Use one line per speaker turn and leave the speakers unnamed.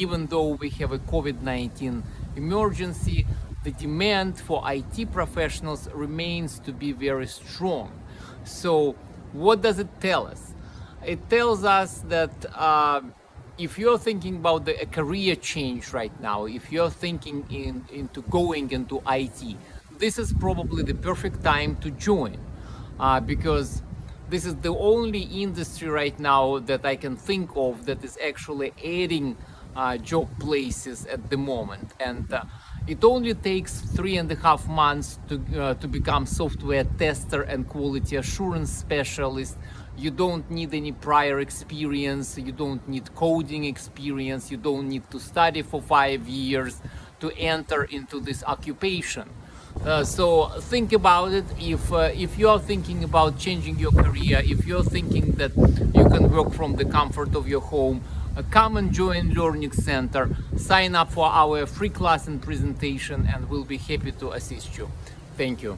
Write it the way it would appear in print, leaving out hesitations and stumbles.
even though we have a COVID-19 emergency, the demand for IT professionals remains to be very strong. So what does it tell us? It tells us that if you're thinking about a career change right now, if you're thinking into going into IT, this is probably the perfect time to join, because this is the only industry right now that I can think of that is actually adding job places at the moment. And it only takes 3.5 months to become software tester and quality assurance specialist. You don't need any prior experience, you don't need coding experience, you don't need to study for 5 years to enter into this occupation. So think about it. If you are thinking about changing your career, if you're thinking that you can work from the comfort of your home, come and join Learnix Center, sign up for our free class and presentation, and we'll be happy to assist you. Thank you.